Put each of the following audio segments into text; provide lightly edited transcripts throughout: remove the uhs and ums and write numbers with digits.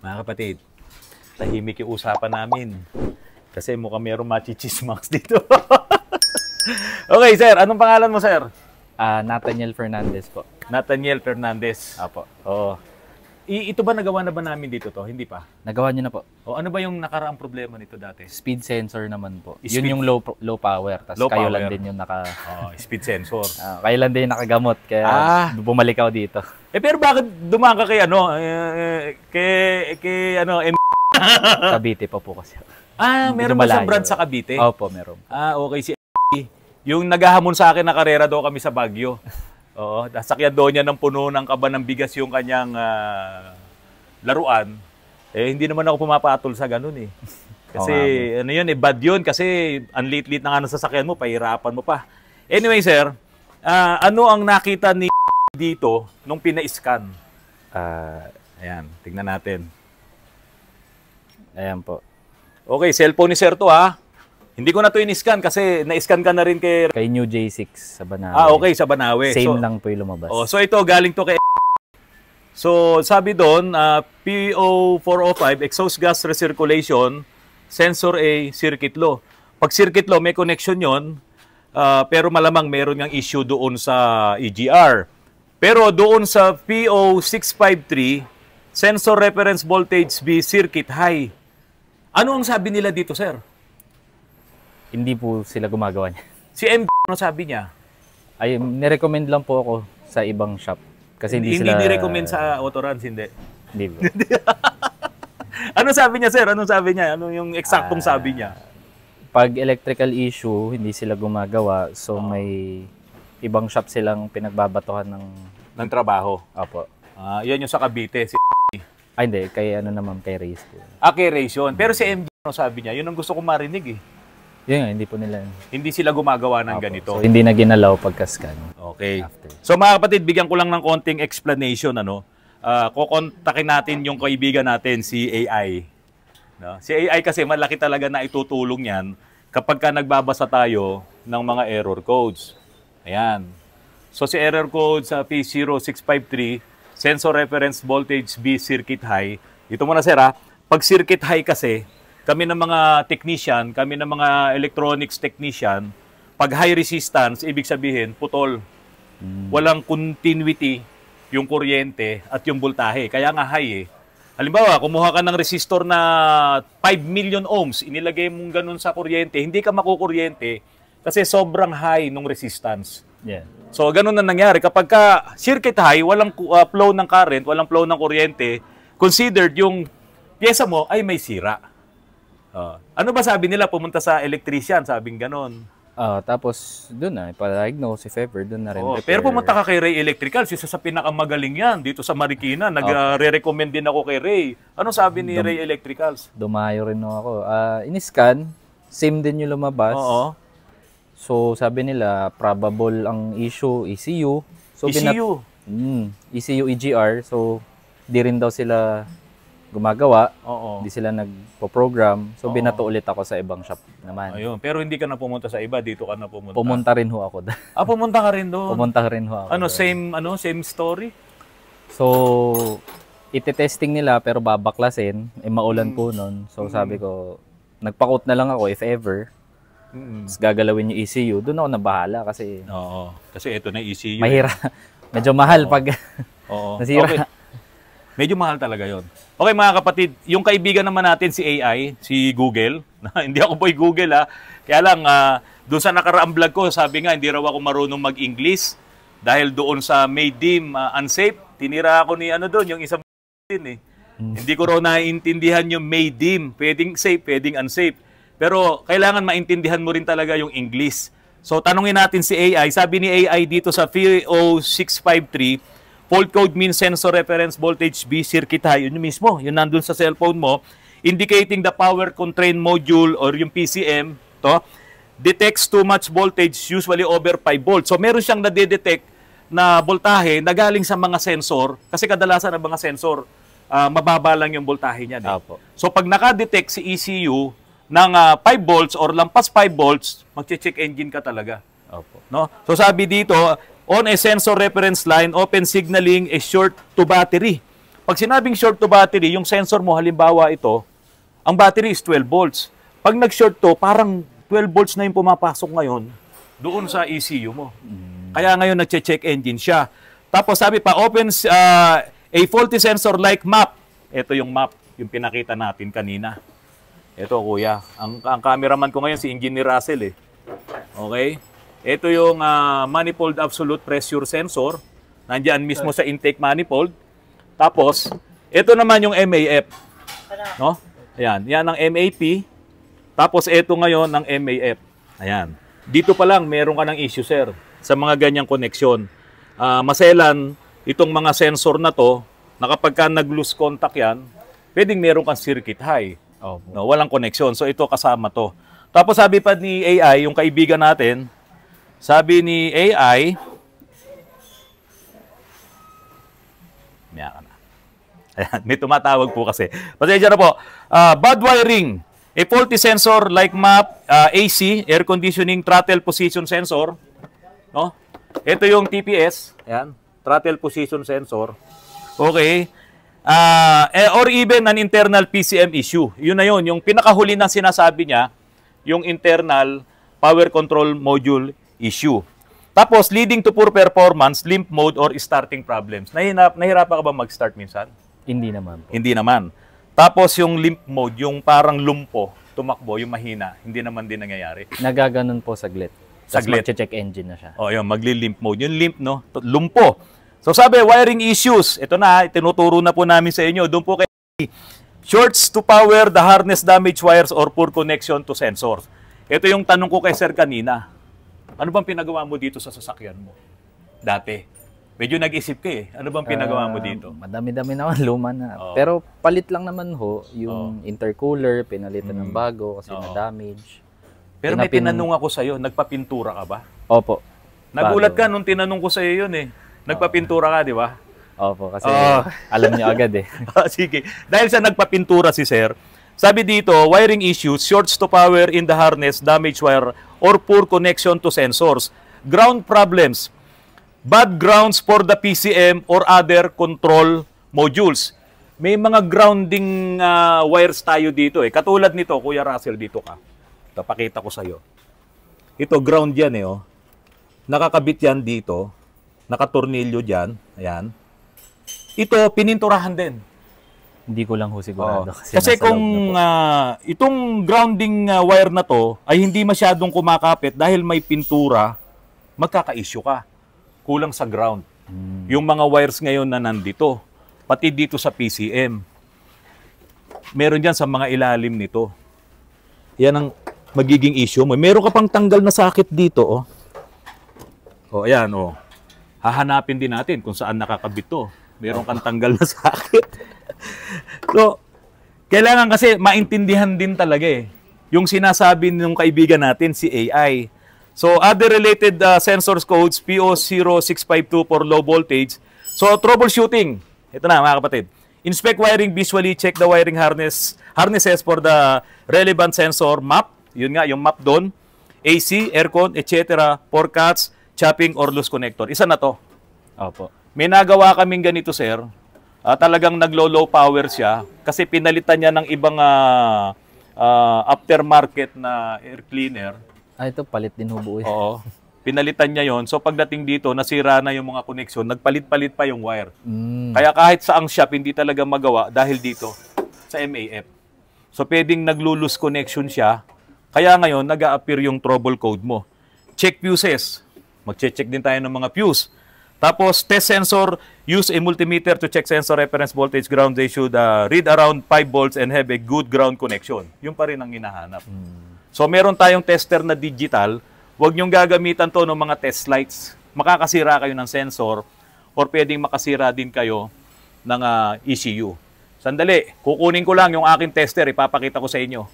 Mga kapatid, tahimik yung usapan namin. Kasi mukhang mayroong machichismaks dito. Okay, sir. Anong pangalan mo, sir? Nathaniel Fernandez po. Nathaniel Fernandez. Apo. Oo. Ito ba nagawa na ba namin dito to? Hindi pa. Nagawa niyo na po. O ano ba yung nakaraang problema nito dati? Speed sensor naman po. Speed. Yun yung low power. Tapos Low kayo power. lang din yung Speed sensor. kayo lang din yung nakagamot. Kaya bumalik ako dito. Pero bakit dumaan ka kay Cavite pa po kasi. Meron ba siyang branch sa Cavite? Opo, meron. Okay. Si yung naghahamon sa akin na karera daw kami sa Baguio. Oo, nasakyan daw niya ng puno ng kaba ng bigas yung kanyang laruan. Hindi naman ako pumapatol sa ganun eh. Kasi bad yun kasi ang lit-lit na nga ng sasakyan mo, pahirapan mo pa. Anyway, sir, ano ang nakita ni dito nung pina-scan? Ayan, tingnan natin. Ayan po. Okay, cellphone ni sir to ha. Hindi ko na to in-scan kasi na-scan ka na rin kay New J6 sa Banawe. Okay, sa Banawe. Same lang po yung lumabas. So ito galing to kay So sabi doon, PO405 exhaust gas recirculation, sensor A, circuit low. Pag circuit low may connection 'yon. Pero malamang meron ngang issue doon sa EGR. Pero doon sa PO653, sensor reference voltage B, circuit high. Ano ang sabi nila dito, sir? Hindi po sila gumagawa niya. Si MD, ano sabi niya? Ay, nirecommend lang po ako sa ibang shop. Kasi hindi sila... Hindi ni-recommend sa Autorans, hindi? Hindi po. Ano sabi niya, sir? Anong sabi niya? Ano yung eksaktong sabi niya? Pag electrical issue, hindi sila gumagawa. So, may ibang shop silang pinagbabatuhan ng trabaho. Opo. Yan yung sa Cavite. Hindi. Kay kay Reyes po. Kay Reyes yun. Pero si MD, ano sabi niya? Yun ang gusto kong marinig eh. Yun nga, hindi po nila. Hindi sila gumagawa ng ganito. So, hindi na ginalaw pagka-scan. Okay. After. So mga kapatid, bigyan ko lang ng konting explanation. Kukontakin natin yung kaibigan natin, si AI. No? Si AI kasi malaki talaga na itutulong yan kapag ka nagbabasa tayo ng mga error codes. Ayan. So si error code sa P0653, sensor reference voltage B, circuit high. Ito muna sir ha. Pag circuit high kasi, kami ng mga technician, kami ng mga electronics technician, pag high resistance, ibig sabihin, putol. Walang continuity yung kuryente at yung voltahe. Kaya nga high eh. Halimbawa, kumuha ka ng resistor na 5 million ohms, inilagay mong ganun sa kuryente, hindi ka makukuryente kasi sobrang high nung resistance. Yeah. So, ganun na nangyari. Kapag ka circuit high, walang flow ng current, walang flow ng kuryente, considered yung pyesa mo ay may sira. Ano ba sabi nila? Pumunta sa electrician, sabing ganon. Tapos doon na, ipa-diagnose if ever, doon na rin. Pero pumunta ka kay Ray Electricals, isa sa pinakamagaling yan dito sa Marikina. Nag-recommend din ako kay Ray. Ano sabi ni Ray Electricals? Dumayo rin ako. In-scan, same din yung lumabas. Oo. So sabi nila, probable ang issue, ECU. So, ECU? ECU, EGR. So, di rin daw sila gumagawa. Oo. Hindi sila nagpo-program. So, binato ulit ako sa ibang shop naman. Ayun. Pero hindi ka na pumunta sa iba. Dito ka na pumunta. Pumunta rin ho ako. Pumunta ka rin doon? Pumunta rin ho ako. Same story? So, iti-testing nila pero babaklasin. Maulan po nun. So, sabi ko, nagpa-quote na lang ako if ever. Tapos gagalawin yung ECU. Doon ako nabahala kasi... Oo. Kasi ito na ECU. Mahirap. Medyo mahal pag nasira. Okay. Medyo mahal talaga yon. Okay mga kapatid, yung kaibigan naman natin si AI, si Google. Hindi ako boy Google ha. Kaya lang, doon sa nakaraang vlog ko, sabi nga, hindi raw ako marunong mag-English. Dahil doon sa May Dim unsafe, tinira ako ni doon, yung isang din eh. Hindi ko raw naiintindihan yung May Dim. Pwedeng safe, pwedeng unsafe. Pero kailangan maintindihan mo rin talaga yung English. So tanungin natin si AI. Sabi ni AI dito sa PO653, fault code means sensor reference voltage B, circuit high. Yun mismo, yun nandun sa cellphone mo. Indicating the power constraint module or yung PCM, detects too much voltage, usually over 5 volts. So meron siyang nadedetect na voltahe na galing sa mga sensor. Kasi kadalasan ng mga sensor, mababa lang yung voltahe niya. So pag nakadetect si ECU ng 5 volts or lampas 5 volts, magche-check engine ka talaga. No? So sabi dito, on a sensor reference line, open signaling is short to battery. Pag sinabing short to battery, yung sensor mo, halimbawa ito, ang battery is 12 volts. Pag nag-short to, parang 12 volts na yung pumapasok ngayon doon sa ECU mo. Kaya ngayon nagche-check engine siya. Tapos sabi pa, opens a faulty sensor like map. Ito yung map, yung pinakita natin kanina. Ito kuya, ang cameraman ko ngayon si Engineer Russell eh. Okay? Ito yung manifold absolute pressure sensor. Nandiyan mismo sa intake manifold. Tapos, ito naman yung MAF. No? Ayan, yan ang MAP. Tapos ito ngayon ang MAF. Ayan. Dito pa lang meron ka ng issue sir sa mga ganyang koneksyon. Maselan itong mga sensor na to, na kapag ka nag-lose contact yan, pwedeng meron kang circuit high. No, walang koneksyon. So ito kasama to. Tapos sabi pa ni AI, yung kaibigan natin, sabi ni AI, ayan, may tumatawag po kasi. Pasensya na po. Bad wiring. A faulty sensor like map, AC, air conditioning, throttle position sensor. No? Ito yung TPS. Ayan. Throttle position sensor. Okay. Or even an internal PCM issue. Yun na yun. Yung pinakahuli na sinasabi niya, yung internal power control module issue. Tapos, leading to poor performance, limp mode, or starting problems. Nahirapan ka ba mag-start minsan? Hindi naman po. Hindi naman. Tapos yung limp mode, yung parang lumpo, tumakbo, yung mahina, hindi naman din nangyayari. Nagaganon po saglit. Saglit. Tapos check engine na siya. O yun, magli-limp mode. Yung limp, no? Lumpo. So sabi, wiring issues. Ito na, tinuturo na po namin sa inyo. Doon po kay shorts to power the harness damage wires or poor connection to sensors. Ito yung tanong ko kay sir kanina. Ano bang pinagawa mo dito sa sasakyan mo? Dati. Medyo nag-isip ka eh. Ano bang pinagawa mo dito? Madami-dami naman, luma na. Pero palit lang naman ho, yung intercooler, pinalitan ng bago kasi na-damage. Pero may tinanong ako sa'yo, nagpapintura ka ba? Opo. Nagulat ka nung tinanong ko sa'yo yun eh. Nagpapintura ka, di ba? Opo, kasi alam niyo agad eh. Sige. Dahil sa nagpapintura si sir, sabi dito, wiring issues, shorts to power in the harness, damage wire, or poor connection to sensors. Ground problems, bad grounds for the PCM or other control modules. May mga grounding wires tayo dito eh. Katulad nito, Kuya Russell, dito ka. Ito, pakita ko sa'yo. Ito, ground yan eh. Oh. Nakakabit yan dito. Nakatornilyo dyan. Ayan. Ito, pininturahan din. Hindi ko lang ho sigurado. Kasi kung itong grounding wire na to ay hindi masyadong kumakapit dahil may pintura, magkaka-issue ka. Kulang sa ground. Yung mga wires ngayon na nandito, pati dito sa PCM, meron dyan sa mga ilalim nito. Yan ang magiging issue mo. Meron ka pang tanggal na sakit dito. Oh. O, ayan. Oh. Hahanapin din natin kung saan nakakabit to. Meron kang tanggal na sakit. So, kailangan kasi maintindihan din talaga eh. Yung sinasabi ng kaibigan natin, si AI. So, other related sensors codes, PO0652 for low voltage. So, troubleshooting. Ito na mga kapatid. Inspect wiring visually, check the wiring harnesses for the relevant sensor map. Yun nga, yung map doon. AC, aircon, etc. For cuts, chopping, or loose connector. Isa na to. Opo. May nagawa kaming ganito, sir. Talagang naglo-low power siya kasi pinalitan niya ng ibang aftermarket na air cleaner. Ito, palit din ho buo. Oo. Pinalitan niya yon. So pagdating dito, nasira na yung mga connection, nagpalit-palit pa yung wire. Kaya kahit saang shop, hindi talaga magawa dahil dito sa MAF. So pwedeng naglo-lose connection siya. Kaya ngayon, nag-a-appear yung trouble code mo. Check fuses. Mag-check din tayo ng mga fuse. Tapos, test sensor, use a multimeter to check sensor reference voltage ground. They should read around 5 volts and have a good ground connection. Yung pa rin ang hinahanap. So, meron tayong tester na digital. Huwag niyong gagamitan to ng mga test lights. Makakasira kayo ng sensor or pwedeng makasira din kayo ng ECU. Sandali, kukunin ko lang yung aking tester. Ipapakita ko sa inyo.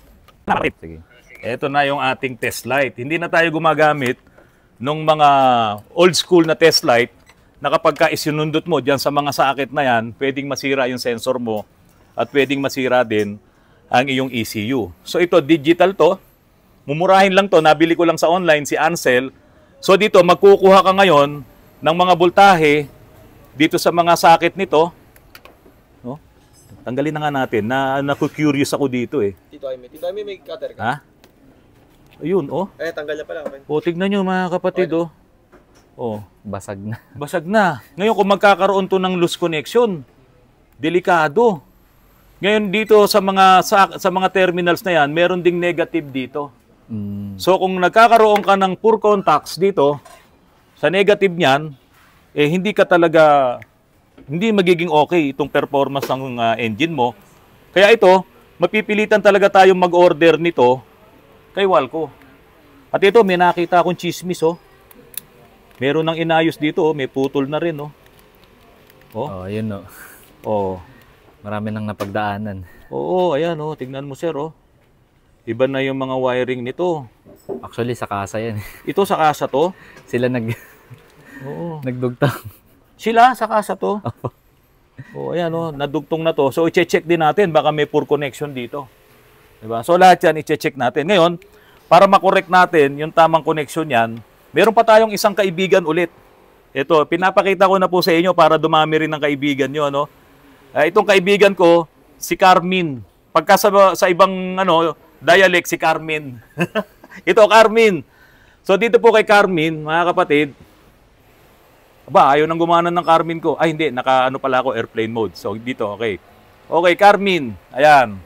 Sige. Ito na yung ating test light. Hindi na tayo gumagamit ng mga old school na test light na kapag ka isinundot mo dyan sa mga sakit na yan, pwedeng masira yung sensor mo at pwedeng masira din ang iyong ECU. So ito, digital to. Mumurahin lang to. Nabili ko lang sa online, si Ansel. So dito, magkukuha ka ngayon ng mga voltahe dito sa mga sakit nito. Tanggalin na nga natin. Naku-curious ako dito eh. Tito Jaime, may cutter ka? Ha? Ayun, oh. Tanggal na pala. Okay. O, tignan nyo mga kapatid, oh. Oh, Basag na. basag na. Ngayon, kung magkakaroon to ng loose connection, delikado. Ngayon, dito sa mga terminals na yan, meron ding negative dito. So, kung nagkakaroon ka ng poor contacts dito, sa negative niyan, hindi magiging okay itong performance ng engine mo. Kaya ito, mapipilitan talaga tayong mag-order nito kay Walco. At ito, may nakita akong chismis, oh. Meron ng inayos dito, oh. May putol na rin, oh. Oh, yun no. Oh. Marami nang napagdaanan. Oo, ayan, oh. Tingnan mo, sir, oh. Iba na yung mga wiring nito. Actually, sa kasa yan. Ito sa kasa to? Sila Oo. nagdugtang. Sila sa kasa to? Oh, ayan, oh. Nadugtong na to. So, i-check din natin. Baka may poor connection dito. Diba? So, lahat yan, i-check natin. Ngayon, para makorek natin yung tamang connection yan, meron pa tayong isang kaibigan ulit. Ito, pinapakita ko na po sa inyo para dumami rin ng kaibigan nyo. Ano? Itong kaibigan ko, si Carmen. Pagka sa ibang dialect, si Carmen. Ito, Carmen. So, dito po kay Carmen, mga kapatid, ayaw nang gumana ng Carmen ko. Ay, hindi. Pala ako, airplane mode. So, dito, okay. Okay, Carmen. Ayan.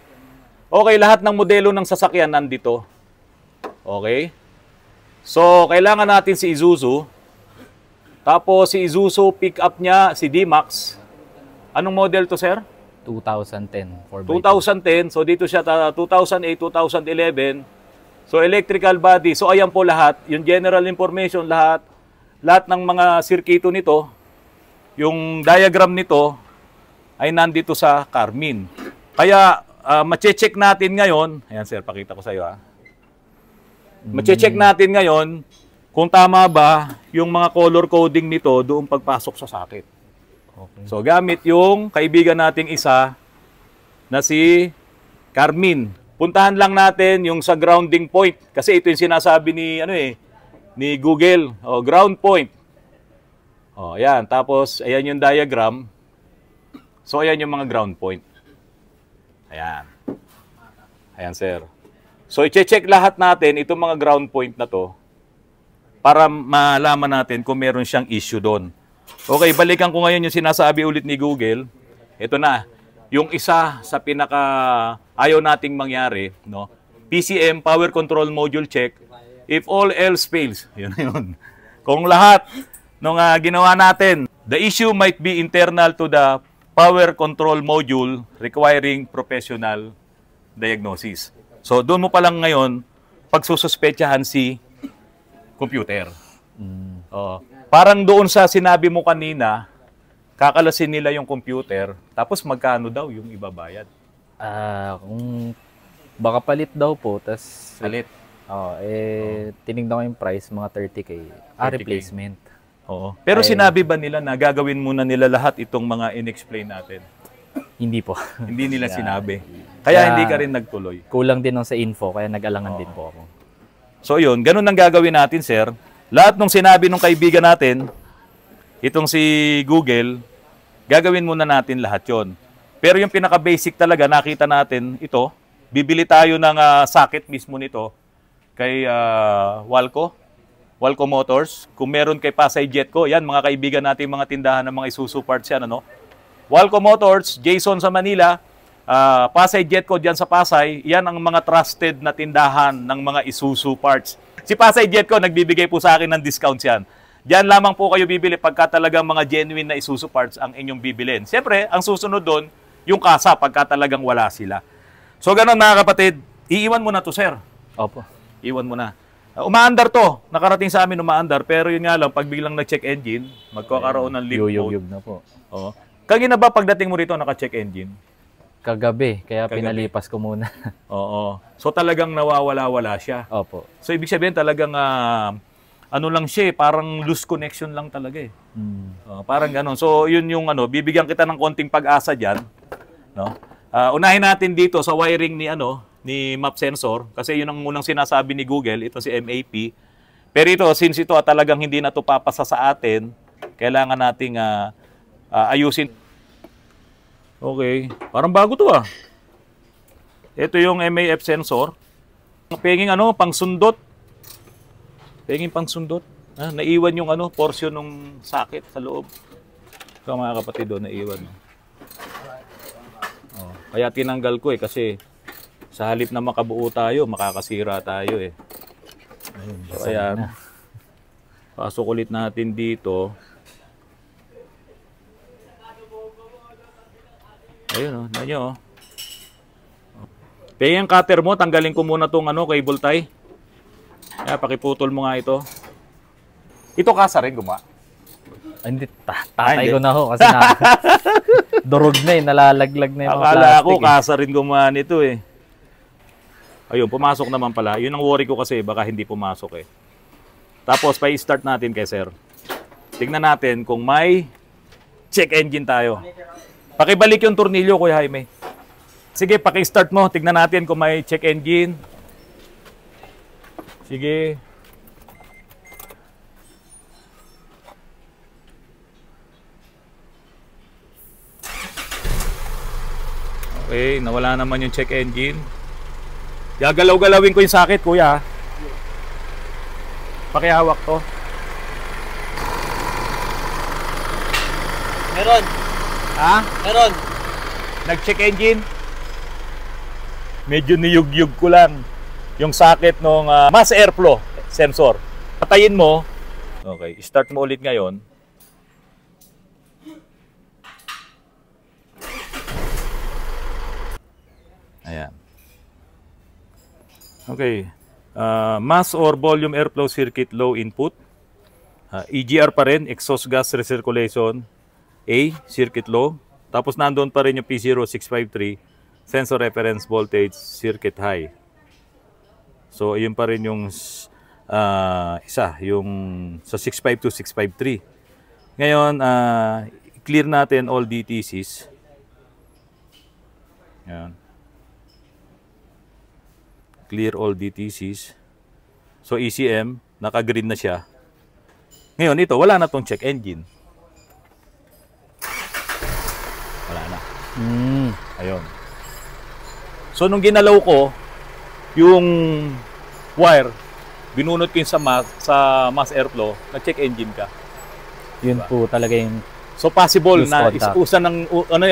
Okay, lahat ng modelo ng sasakyan nandito. Okay. So, kailangan natin si Isuzu. Tapos, si Isuzu, pick up niya, si D-Max. Anong model to, sir? 2010. 2010. So, dito siya, 2008, 2011. So, electrical body. So, ayan po lahat. Yung general information, lahat ng mga sirkito nito, yung diagram nito, ay nandito sa Carmen. Kaya, mache-check natin ngayon. Ayan, sir, pakita ko sa iyo, ha. Mache-check natin ngayon kung tama ba yung mga color coding nito doon pagpasok sa socket. Okay. So, gamit yung kaibigan nating isa na si Carmen. Puntahan lang natin yung sa grounding point. Kasi ito yung sinasabi ni Google. O, ground point. O, ayan. Tapos, ayan yung diagram. So, ayan yung mga ground point. Ayan. Ayan, sir. So, i-check lahat natin itong mga ground point na to para malaman natin kung meron siyang issue doon. Okay, balikan ko ngayon yung sinasabi ulit ni Google. Ito na, yung isa sa pinaka ayaw nating mangyari, no? PCM, Power Control Module Check, if all else fails. Yun na yun. Kung lahat nung ginawa natin, the issue might be internal to the Power Control Module requiring professional diagnosis. So, doon mo pa lang ngayon pagsususpetsahan si computer. Parang doon sa sinabi mo kanina, kakalasin nila yung computer, tapos magkano daw yung ibabayad? Kung baka palit daw po, tas Palit. tinignan ko yung price, mga 30K. 30K. Replacement. Oo. Pero sinabi ba nila na gagawin muna nila lahat itong mga in-explain natin? Hindi po. Hindi nila sinabi. Kaya hindi ka rin nagtuloy. Kulang din sa info, kaya nag-alangan din po ako. So yun, ganun ang gagawin natin, sir. Lahat ng sinabi ng kaibigan natin, itong si Google, gagawin muna natin lahat yon. Pero yung pinaka-basic talaga, nakita natin ito, bibili tayo ng socket mismo nito kay Walco Motors. Kung meron kay Pasay Jetco, yan mga kaibigan natin, mga tindahan ng mga Isuzu parts yan, ano? Walco Motors, Jason sa Manila, Pasay Jetco dyan sa Pasay, yan ang mga trusted na tindahan ng mga Isuzu parts. Si Pasay Jetco, nagbibigay po sa akin ng discounts yan. Diyan lamang po kayo bibili pagka talagang mga genuine na Isuzu parts ang inyong bibilin. Siyempre, ang susunod doon, yung kasa pagka talagang wala sila. So, ganun mga kapatid, iiwan mo na to, sir. Opo. Iwan mo na. Umaandar to. Nakarating sa amin umaandar. Pero yun nga lang, pag biglang nag-check engine, magkakaroon ng limp mode. Yuyug na po. Oo. Kanina ba pagdating mo rito, naka-check engine? Kagabi, kaya pinalipas ko muna. Oo. So talagang nawawala-wala siya. Opo. So ibig sabihin talagang ano lang siya, parang loose connection lang talaga eh. Parang gano'n. So yun yung bibigyan kita ng konting pag-asa diyan, no? Unahin natin dito sa wiring ni map sensor kasi yun ang unang sinasabi ni Google, ito si MAP. Pero ito, since ito talagang hindi na to papasa sa atin, kailangan nating ayusin. Okay. Parang bago to ah. Ito yung MAF sensor. Penging ano, pangsundot. Penging pangsundot. Ah, naiwan yung ano, portion ng socket sa loob. Ito mga kapatid doon, naiwan. Oh, kaya tinanggal ko eh kasi sa halip na makabuo tayo, makakasira tayo eh. Ayun, so ayan. Pasok ulit natin dito. Ayun oh, nanyo oh. Penging cutter mo, tanggalin ko muna tong ano, cable tie. Kaya pakiputol mo nga ito. Ito kasa rin gumawa. Hindi, tatay ko na ho kasi na durog na eh, nalalaglag na yung mga Akala plastic ako kasa rin gumawa nito eh. Ayun, pumasok naman pala. Yun ang worry ko kasi baka hindi pumasok eh. Tapos pa-start natin kay sir. Tingnan natin kung may check engine tayo. Pakibalik yung tornilyo, Kuya Jaime. Sige, paki-start mo. Tignan natin kung may check engine. Sige. Okay, nawala naman yung check engine. Gagalaw-galawin ko yung socket, Kuya. Pakihawak to. Meron. Ha? Meron. Nag-check engine? Medyo niyug-yug ko lang yung socket ng mass airflow sensor. Patayin mo. Okay, start mo ulit ngayon. Ayan. Okay. Mass or volume airflow circuit low input. EGR pa rin, exhaust gas recirculation. A, circuit low. Tapos nandoon pa rin yung P0653, sensor reference voltage, circuit high. So, yun pa rin yung isa, yung sa 652, 653. Ngayon, clear natin all DTCs. Yan. Clear all DTCs. So, ECM, naka-green na siya. Ngayon, ito, wala na tong check engine. Wala na. Ayun. So, nung ginalaw ko, yung wire, binunot ko yung sa mass airflow, nag-check engine ka. Yun Diba? po talaga yung So, possible Loose na contact.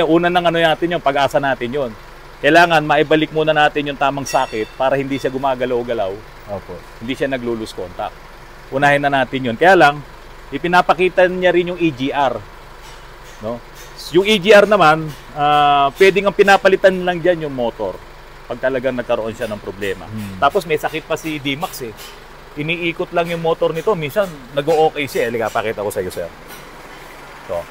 una ng ano natin yun, pag-asa natin yun. Kailangan maibalik muna natin yung tamang socket para hindi siya gumagalaw-galaw, opo. hindi siya nag-lose contact. Unahin na natin yun. Kaya lang, ipinapakita niya rin yung EGR. No? Yung EGR naman, pwedeng ang pinapalitan lang dyan yung motor pag talagang nagkaroon siya ng problema. Tapos may sakit pa si D-Max eh. Iniikot lang yung motor nito. Minsan, nag-o-okay siya. Liga, pakita ko sa iyo, sir. So.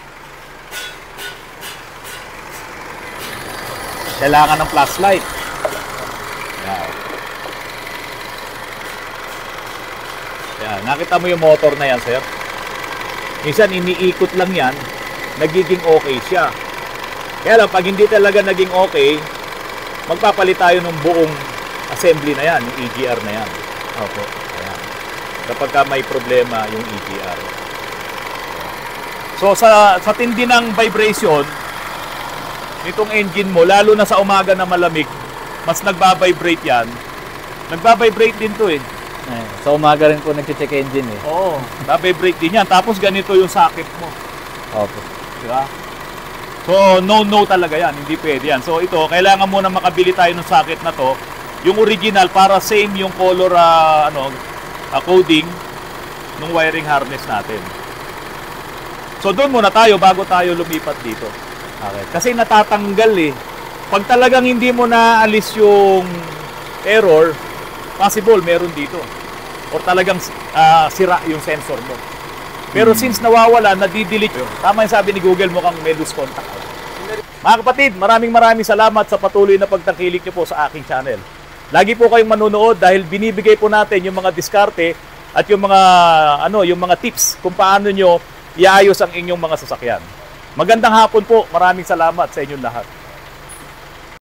Kailangan ng flashlight. Yan. Yan. Nakita mo yung motor na yan, sir? Minsan, iniikot lang yan. Nagiging okay siya. Kaya lang, pag hindi talaga naging okay, magpapalit tayo ng buong assembly na yan, yung EGR na yan. Opo. Ayan. Kapag ka may problema yung EGR. So sa tindi ng vibration nitong engine mo, lalo na sa umaga na malamig, mas nagba-vibrate yan. Nagba-vibrate din to eh. Sa umaga rin po nag-check engine eh. Oo, nagba-vibrate din yan. Tapos ganito yung socket mo. Opo. Diba? So, no talaga yan. Hindi pwede yan. So, ito, kailangan muna makabili tayo ng socket na to. Yung original, para same yung color coding ng wiring harness natin. So, doon muna tayo bago tayo lumipat dito. Okay. Kasi natatanggal eh. Pag talagang hindi mo naalis yung error, possible meron dito. Or talagang sira yung sensor mo. Pero since nawawala, nadidelete yun. Tama yung sabi ni Google, mukhang may loose contact. Mga kapatid, maraming salamat sa patuloy na pagtangkilik niyo po sa aking channel. Lagi po kayong manunood dahil binibigay po natin yung mga diskarte at yung mga tips kung paano nyo iayos ang inyong mga sasakyan. Magandang hapon po. Maraming salamat sa inyong lahat.